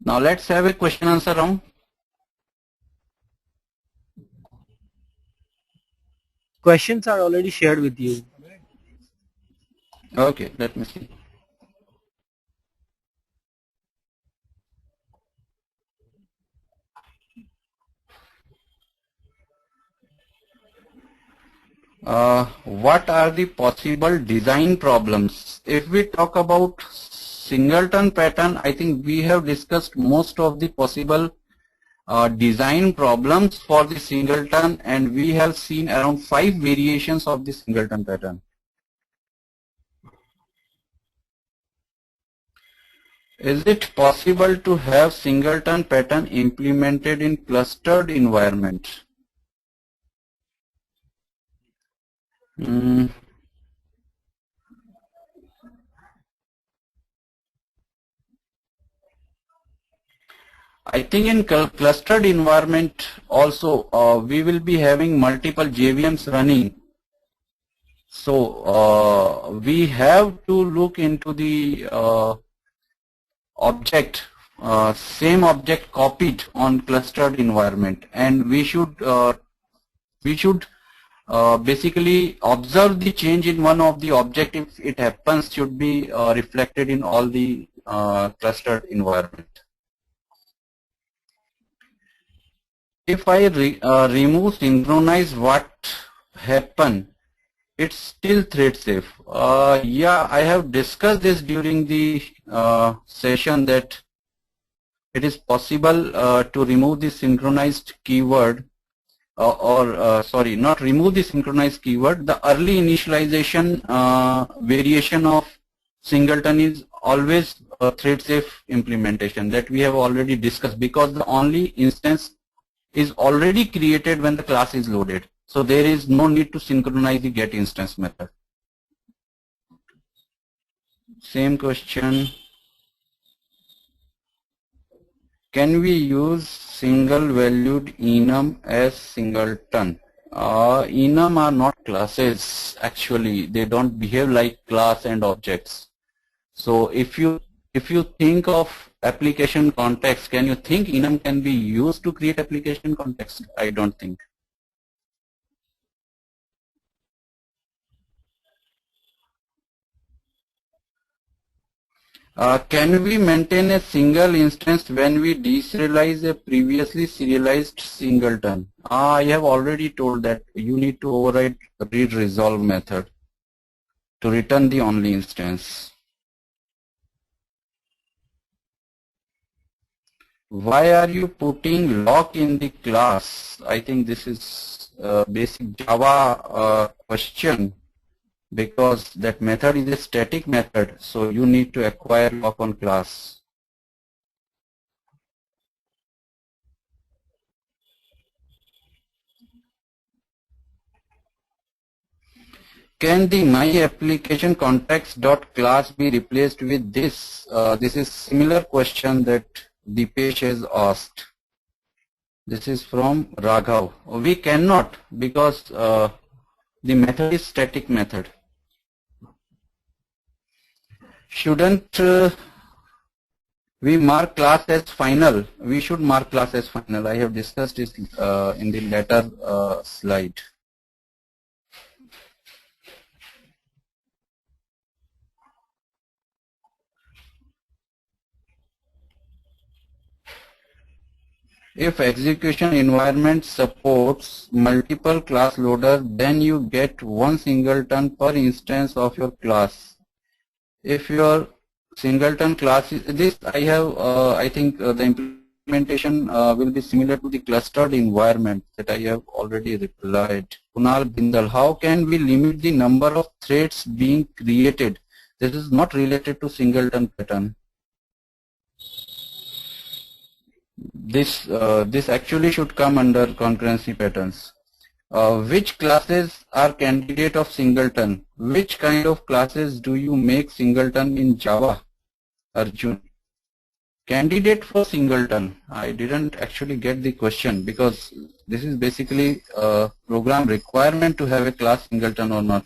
Now let's have a question answer round. Questions are already shared with you. Okay, let me see. What are the possible design problems? If we talk about singleton pattern, I think we have discussed most of the possible design problems for the singleton, and we have seen around 5 variations of the singleton pattern. Is it possible to have singleton pattern implemented in clustered environment? I think in clustered environment also we will be having multiple JVMs running. So we have to look into the object, same object copied on clustered environment, and we should basically observe the change in one of the object. If it happens, should be reflected in all the clustered environment. If I remove synchronize, what happen? It's still thread safe. Yeah, I have discussed this during the session that it is possible to remove the synchronized keyword sorry, not remove the synchronized keyword. The early initialization variation of singleton is always a thread safe implementation that we have already discussed, because the only instance is already created when the class is loaded. So there is no need to synchronize the get instance method. Same question. Can we use single valued enum as singleton? Enum are not classes actually. They don't behave like class and objects. So if you think of application context, can you think enum can be used to create application context? I don't think. Can we maintain a single instance when we deserialize a previously serialized singleton? I have already told that you need to override read resolve method to return the only instance. Why are you putting lock in the class? I think this is a basic Java question, because that method is a static method, so you need to acquire lock on class. Can the myApplicationContext.class be replaced with this? This is similar question that Dipesh has asked. This is from Raghav. We cannot, because the method is static method. Shouldn't we mark class as final? We should mark class as final. I have discussed this in the later slide. If execution environment supports multiple class loader, then you get one singleton per instance of your class. If your singleton class is this, I think the implementation will be similar to the clustered environment that I have already replied. Kunal Bindal, how can we limit the number of threads being created? This is not related to singleton pattern. This actually should come under concurrency patterns. Which classes are candidate of singleton? Which kind of classes do you make singleton in Java, Arjun? Candidate for singleton. I didn't actually get the question, because this is basically a program requirement to have a class singleton or not.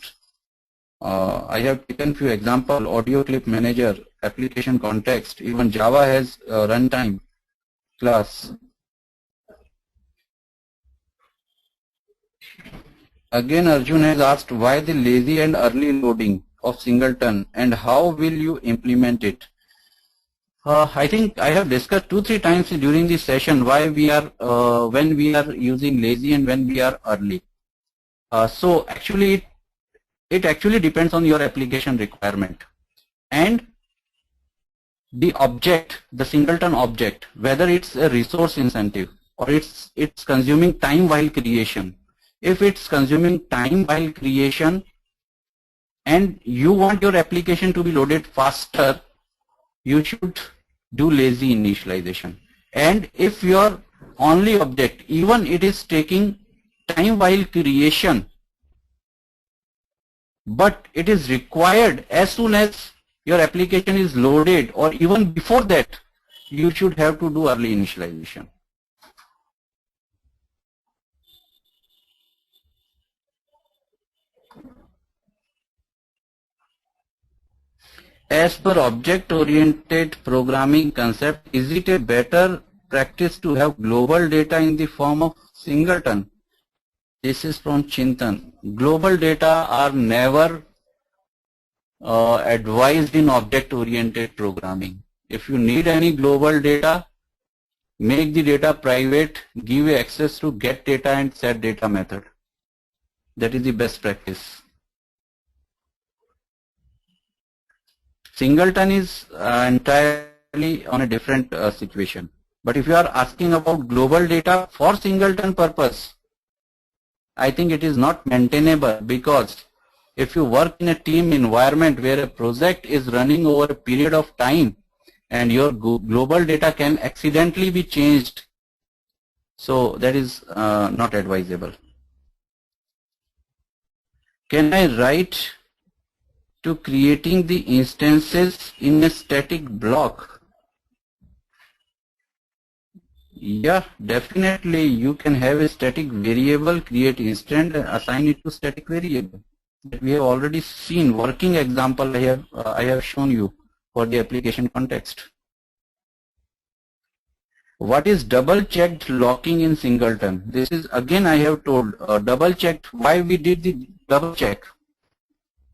I have taken few example: audio clip manager, application context, even Java has runtime. class. Again, Arjun has asked why the lazy and early loading of singleton and how will you implement it? I think I have discussed 2-3 times during this session why we are when we are using lazy and when we are early. So actually it actually depends on your application requirement and the object, the singleton object, whether it's a resource incentive or it's consuming time while creation. If it's consuming time while creation and you want your application to be loaded faster, you should do lazy initialization. And if your only object, even it is taking time while creation, but it is required as soon as your application is loaded or even before that, you should have to do early initialization. As per object-oriented programming concept, is it a better practice to have global data in the form of singleton? This is from Chintan. Global data are never advised in object-oriented programming. If you need any global data, make the data private, give access to get data and set data method. That is the best practice. Singleton is entirely on a different situation. But if you are asking about global data for singleton purpose, I think it is not maintainable, because if you work in a team environment where a project is running over a period of time and your global data can accidentally be changed, so that is not advisable. Can I write to creating the instances in a static block? Yeah, definitely you can have a static variable, create instant and assign it to static variable. That we have already seen working example I have shown you for the application context. What is double checked locking in singleton? This is again I have told double checked, why we did the double check.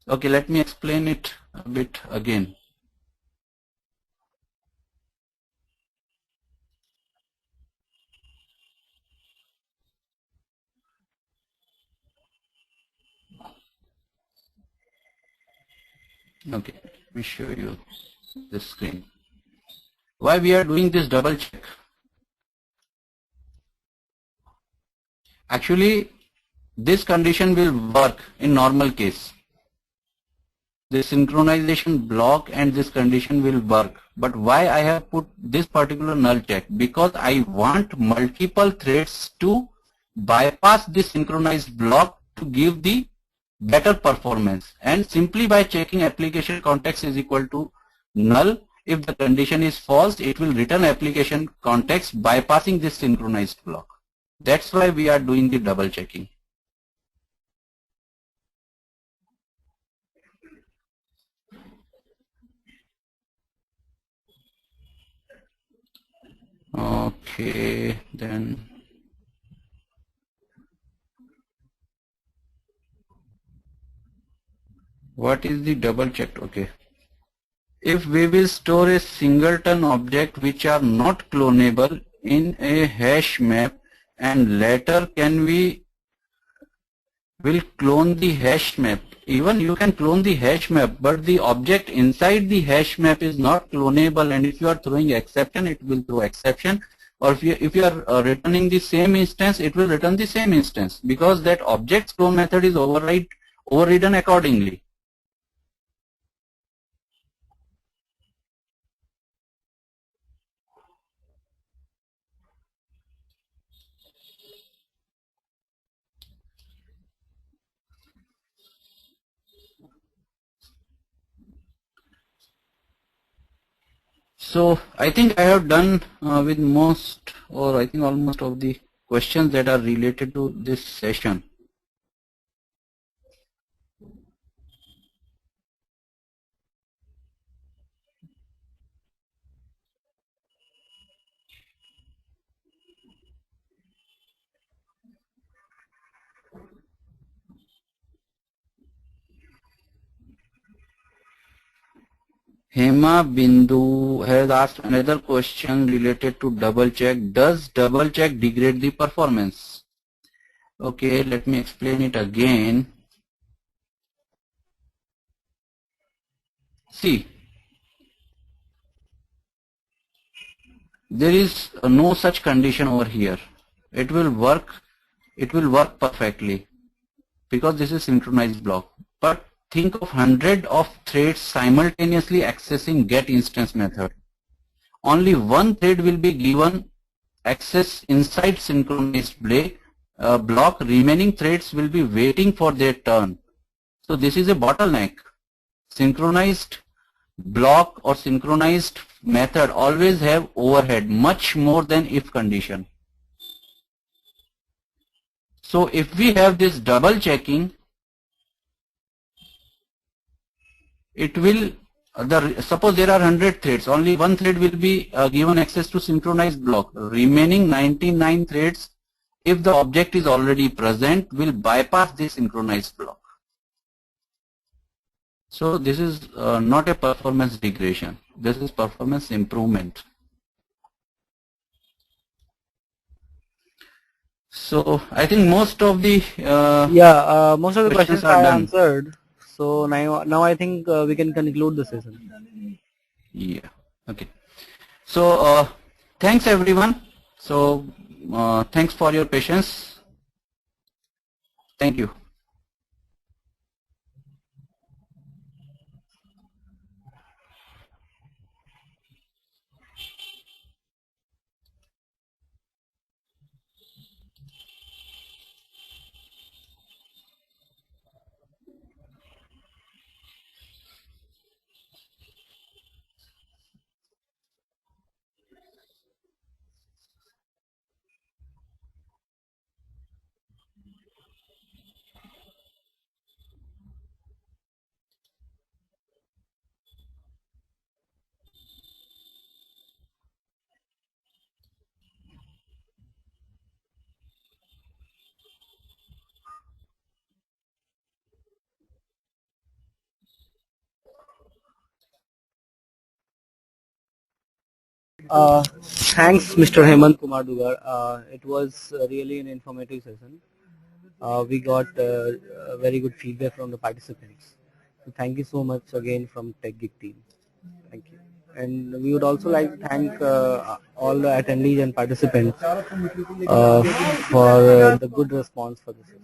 Okay, let me explain it a bit again. Okay, let me show you this screen. Why we are doing this double check? Actually, this condition will work in normal case. The synchronization block and this condition will work. But why I have put this particular null check? Because I want multiple threads to bypass this synchronized block to give the better performance. And simply by checking application context is equal to null, if the condition is false, it will return application context bypassing this synchronized block. That's why we are doing the double checking. Okay, then what is the double check? Okay. If we will store a singleton object which are not clonable in a hash map, and later can we will clone the hash map. Even you can clone the hash map, but the object inside the hash map is not clonable, and if you are throwing exception, it will throw exception. Or if you are returning the same instance, it will return the same instance, because that object's clone method is overridden accordingly. So I think I have done with most, or I think almost of the questions that are related to this session. Hema Bindu has asked another question related to double check. Does double check degrade the performance? Okay, let me explain it again. See, there is no such condition over here. It will work perfectly because this is synchronized block. But think of 100 of threads simultaneously accessing get instance method. Only one thread will be given access inside synchronized block. Remaining threads will be waiting for their turn. So this is a bottleneck. Synchronized block or synchronized method always have overhead much more than if condition. So if we have this double checking, it will suppose there are 100 threads, only one thread will be given access to synchronized block. Remaining 99 threads, if the object is already present, will bypass the synchronized block. So this is not a performance degradation. This is performance improvement. So I think most of the most of the questions are are done. answered. So now I think we can conclude the session. Yeah. Okay. So thanks everyone. So thanks for your patience. Thank you. Thanks, Mr. Hemant Kumar Dugar. It was really an informative session. We got very good feedback from the participants. So thank you so much again from TechGeek team. Thank you. And we would also like to thank all the attendees and participants for the good response for this session.